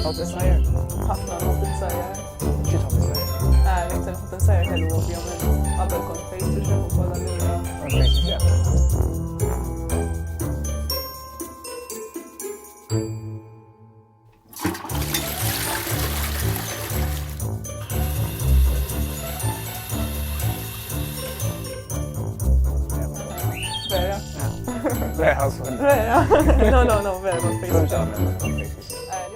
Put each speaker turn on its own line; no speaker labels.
Hoppas säger.
Pappan hoppas säga.
Shit hoppas säger.
Nej, Victor hoppas säga hello och men abel con face to show på alla lura.
Okej, ja.
Vera.
Det är alltså.
Vera. No, no, no, Vera con face to show.
Face.